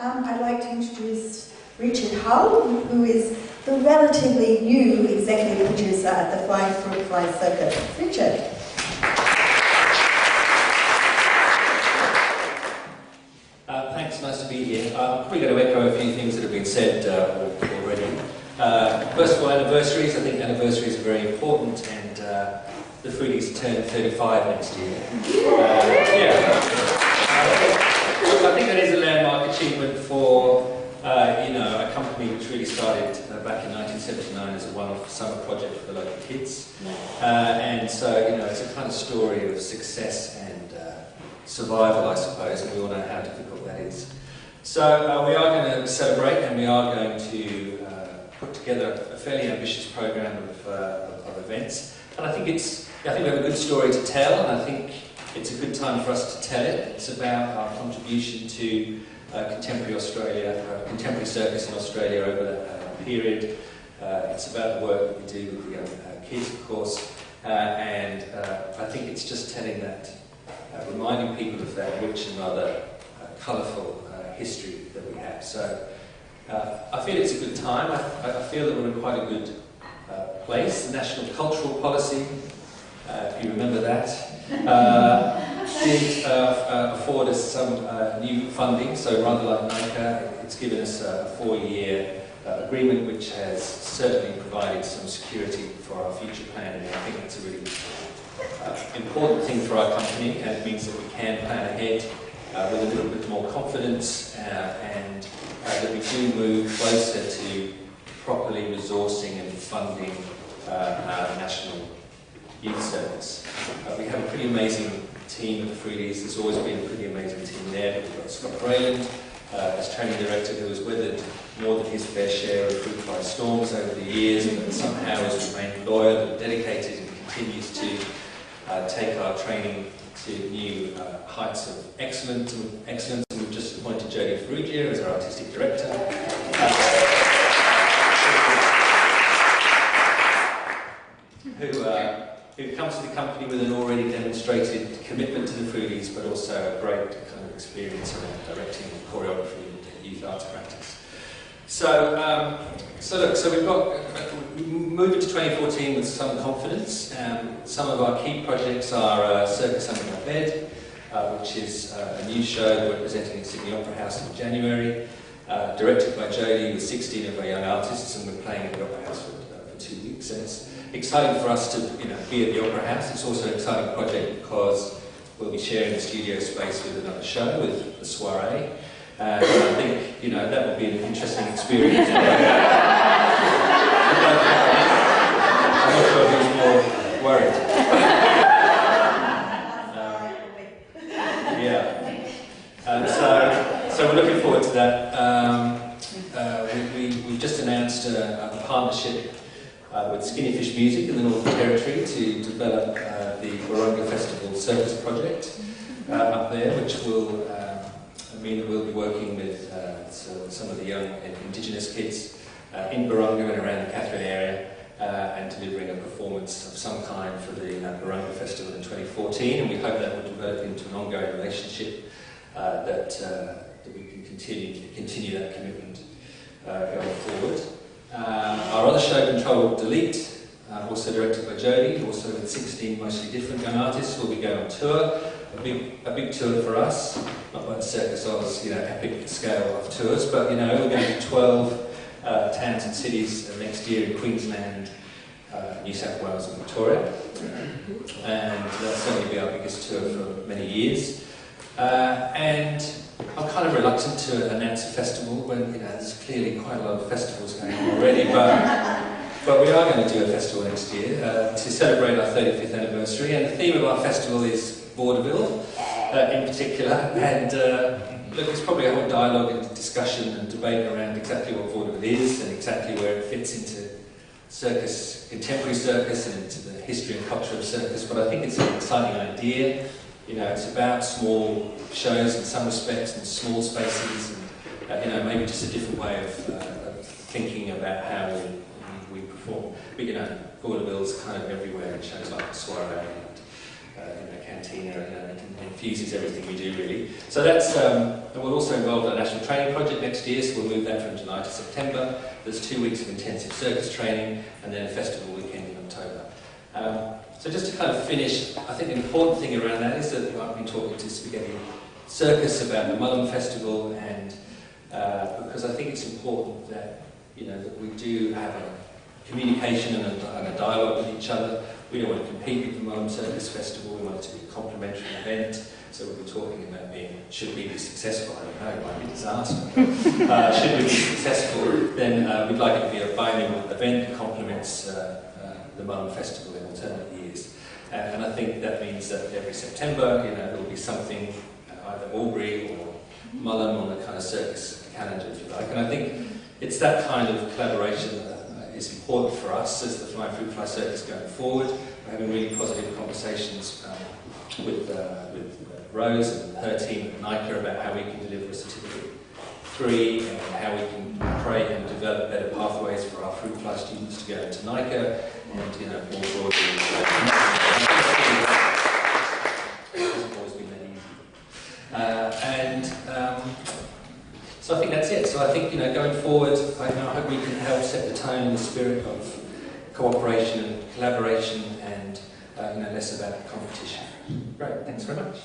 I'd like to introduce Richard Hull, who is the relatively new executive producer at the Flying Fruit Fly Circus. Richard. Thanks, nice to be here. I'm probably going to echo a few things that have been said already. First of all, anniversaries. I think anniversaries are very important, and the Fruities turn 35 next year. I think that is a landmark achievement for a company which really started back in 1979 as a one-off summer project for the local kids. And so, it's a kind of story of success and survival, I suppose, and we all know how difficult that is. So we are going to celebrate, and we are going to put together a fairly ambitious program of events. And I think we have a good story to tell, and I think it's a good time for us to tell it. It's about our contribution to contemporary Australia, contemporary circus in Australia over that period. It's about the work that we do with the young kids, of course, and I think it's just telling that, reminding people of that rich and rather colourful history that we have. So I feel it's a good time. I feel that we're in quite a good place. The National Cultural Policy, if you remember that, did afford us some new funding. So rather like NICA, it's given us a 4-year agreement which has certainly provided some security for our future planning. I think that's a really important thing for our company, and it means that we can plan ahead with a little bit more confidence, and that we do move closer to properly resourcing and funding our national youth service. We have a pretty amazing team at the Fruities. There's always been a pretty amazing team there. We've got Scott Brayland as training director, who has weathered more than his fair share of fruit fly storms over the years, but somehow has remained loyal and dedicated and continues to take our training to new heights of excellence. And we've just appointed Jodie Ferrugia as our artistic director. Who comes to the company with an already demonstrated commitment to the Fruities, but also a great kind of experience around directing choreography and youth arts practice. So we've moved into 2014 with some confidence. Some of our key projects are Circus Under My Bed, which is a new show that we're presenting in Sydney Opera House in January, directed by Jodie with 16 of our young artists, and we're playing at the Opera House for 2 weeks. And it's exciting for us to be at the Opera House. It's also an exciting project because we'll be sharing the studio space with another show, with the Soiree. And I think that will be an interesting experience. I'm not sure who's more worried. So we're looking forward to that. We've just announced a partnership with Skinny Fish Music in the Northern Territory to develop the Warunga Festival Circus project up there, which will mean that we'll be working with some of the young Indigenous kids in Warunga and around the Katherine area, and delivering a performance of some kind for the Warunga Festival in 2014, and we hope that will develop into an ongoing relationship that we can continue that commitment going forward. Our other show, Control Delete, also directed by Jodie, also with 16 mostly different young artists, will be going on tour. A big tour for us, not like the Circus Oz, epic scale of tours, but we're going to 12 towns and cities next year in Queensland, New South Wales and Victoria, and that'll certainly be our biggest tour for many years. And I'm kind of reluctant to announce a festival when there's clearly quite a lot of festivals going on already, but we are going to do a festival next year to celebrate our 35th anniversary, and the theme of our festival is vaudeville in particular, and look, there's probably a whole dialogue and discussion and debate around exactly what vaudeville is and exactly where it fits into circus, contemporary circus, and into the history and culture of circus, but I think it's an exciting idea. It's about small shows in some respects and small spaces, and maybe just a different way of thinking about how we perform. But vaudeville's kind of everywhere in shows like the Soiree and Cantina, and infuses everything we do really. So that's, and we're also involved in a national training project next year, so we'll move that from July to September. There's 2 weeks of intensive circus training and then a festival weekend in October. So just to kind of finish, I think the important thing around that is that I've been talking to Spaghetti Circus about the Mullum Festival, and because I think it's important that, you know, that we do have a communication and a dialogue with each other. We don't want to compete with the Mullum Circus Festival, we want it to be a complementary event. So we'll be talking about should we be successful? I don't know, it might be a disaster. Should we be successful, then we'd like it to be a biannual event that complements the Mullum Festival in alternate years. And I think that means that every September, you know, there will be something, either Albury or Mullum on the kind of circus calendar, if you like. And I think it's that kind of collaboration that is important for us as the Flying Fruit Fly Circus going forward. We're having really positive conversations with Rose and her team at NICA about how we can deliver a certificate 3 and how we can create and develop better pathways for our fruit fly students to go into NICA and, you know, more broadly. It hasn't always been that easy. So I think that's it. So I think, you know, going forward, I hope we can help set the tone in the spirit of cooperation and collaboration and, you know, less about competition. Great, thanks very much.